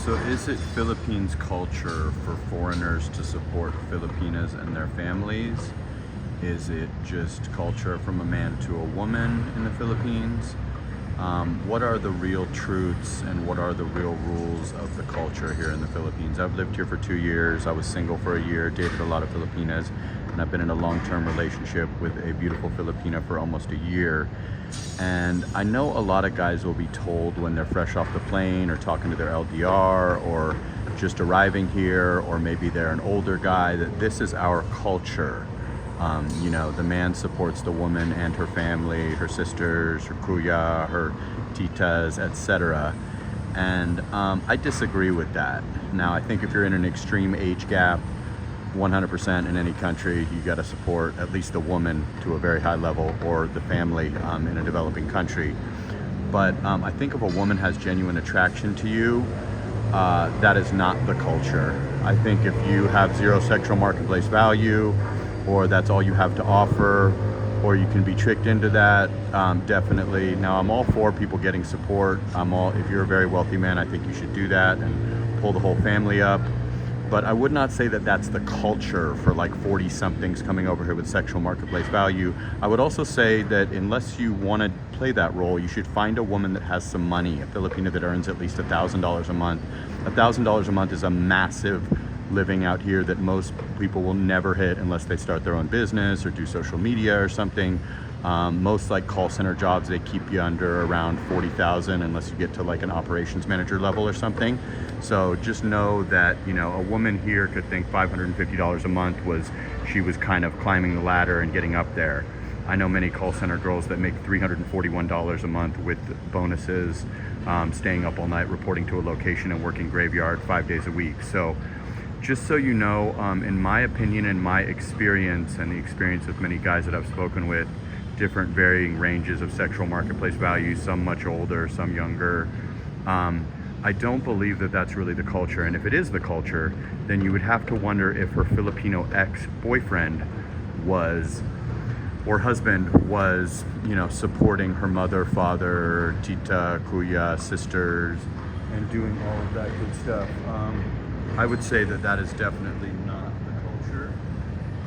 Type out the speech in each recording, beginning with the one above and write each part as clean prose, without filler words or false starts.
So is it Philippines culture for foreigners to support Filipinas and their families? Is it just culture from a man to a woman in the Philippines? What are the real truths and what are the real rules of the culture here in the Philippines? I've lived here for 2 years. I was single for a year, dated a lot of Filipinas, and I've been in a long-term relationship with a beautiful Filipina for almost a year. And I know a lot of guys will be told when they're fresh off the plane or talking to their LDR or just arriving here, or maybe they're an older guy, that this is our culture. You know, the man supports the woman and her family, her sisters, her kuya, her titas, etc. And I disagree with that. Now, I think if you're in an extreme age gap, 100% in any country, you got to support at least the woman to a very high level, or the family in a developing country. But I think if a woman has genuine attraction to you, that is not the culture. I think if you have zero sexual marketplace value, or that's all you have to offer, or you can be tricked into that, definitely. Now, I'm all for people getting support. If you're a very wealthy man, I think you should do that and pull the whole family up. But I would not say that that's the culture for like 40 somethings coming over here with sexual marketplace value. I would also say that unless you want to play that role, you should find a woman that has some money, a Filipina that earns at least $1,000 a month. $1,000 a month is a massive living out here that most people will never hit unless they start their own business or do social media or something. Most like call center jobs, they keep you under around 40,000 unless you get to like an operations manager level or something. So just know that, you know, a woman here could think $550 a month she was kind of climbing the ladder and getting up there. I know many call center girls that make $341 a month with bonuses, staying up all night, reporting to a location and working graveyard 5 days a week. So just so you know, in my opinion and my experience and the experience of many guys that I've spoken with, different varying ranges of sexual marketplace value, some much older, some younger, I don't believe that that's really the culture. And if it is the culture, then you would have to wonder if her Filipino ex-boyfriend or husband was, you know, supporting her mother, father, tita, kuya, sisters, and doing all of that good stuff. I would say that that is definitely not the culture,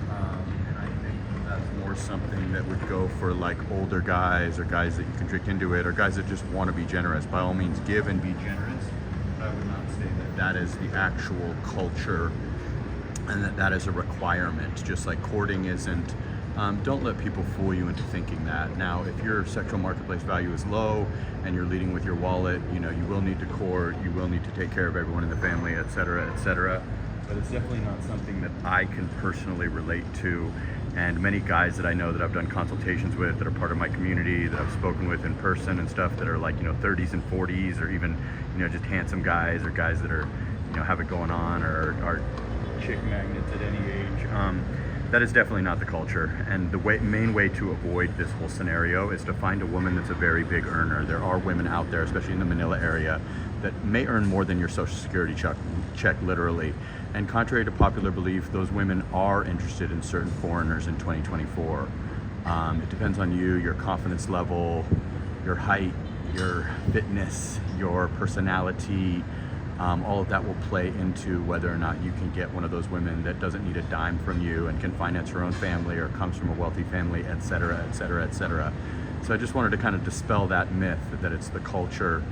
and I think that's more something that would go for like older guys, or guys that you can trick into it, or guys that just want to be generous. By all means, give and be generous. But I would not say that that is the actual culture and that that is a requirement, just like courting isn't. Don't let people fool you into thinking that. Now, if your sexual marketplace value is low and you're leading with your wallet, you know, you will need to court, you will need to take care of everyone in the family, etc., etc. But it's definitely not something that I can personally relate to. And many guys that I know that I've done consultations with, that are part of my community, that I've spoken with in person and stuff, that are like, you know, 30s and 40s, or even, you know, just handsome guys, or guys that are, you know, have it going on, or are chick magnets at any age. That is definitely not the culture. And the main way to avoid this whole scenario is to find a woman that's a very big earner. There are women out there, especially in the Manila area, that may earn more than your social security check literally. And contrary to popular belief, those women are interested in certain foreigners in 2024. It depends on you, your confidence level, your height, your fitness, your personality. All of that will play into whether or not you can get one of those women that doesn't need a dime from you and can finance her own family, or comes from a wealthy family, etc., etc., etc. So I just wanted to kind of dispel that myth that it's the culture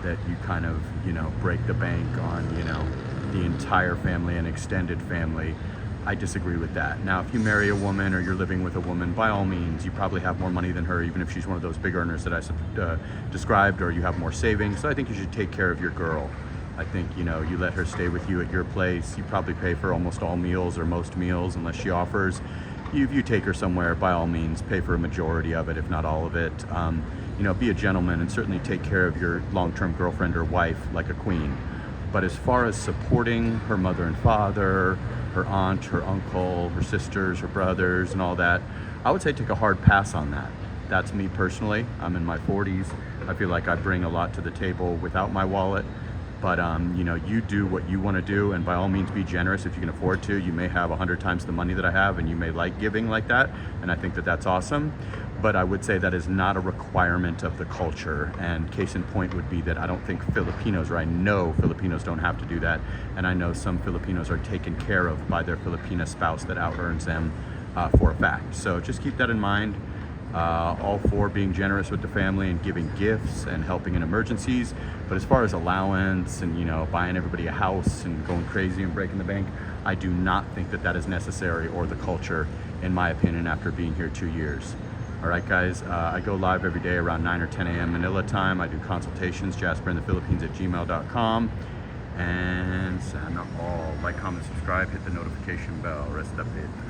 that you kind of, you know, break the bank on, you know, the entire family and extended family. I disagree with that. Now, if you marry a woman or you're living with a woman, by all means, you probably have more money than her, even if she's one of those big earners that I described, or you have more savings. So I think you should take care of your girl. I think, you know, you let her stay with you at your place. You probably pay for almost all meals, or most meals, unless she offers. If you take her somewhere, by all means, pay for a majority of it, if not all of it. You know, be a gentleman and certainly take care of your long-term girlfriend or wife like a queen. But as far as supporting her mother and father, her aunt, her uncle, her sisters, her brothers, and all that, I would say take a hard pass on that. That's me personally. I'm in my 40s. I feel like I bring a lot to the table without my wallet. But you know, you do what you want to do, and by all means be generous if you can afford to. You may have 100 times the money that I have, and you may like giving like that, and I think that that's awesome. But I would say that is not a requirement of the culture. And case in point would be that I don't think Filipinos, or I know Filipinos don't have to do that, and I know some Filipinos are taken care of by their Filipina spouse that out earns them for a fact. So just keep that in mind. All for being generous with the family and giving gifts and helping in emergencies. But as far as allowance and, you know, buying everybody a house and going crazy and breaking the bank, I do not think that that is necessary or the culture, in my opinion, after being here 2 years. All right, guys, I go live every day around 9 or 10 a.m. Manila time. I do consultations, Jasperinthephilippines@gmail.com. And sana all. Like, comment, subscribe, hit the notification bell. Rest update.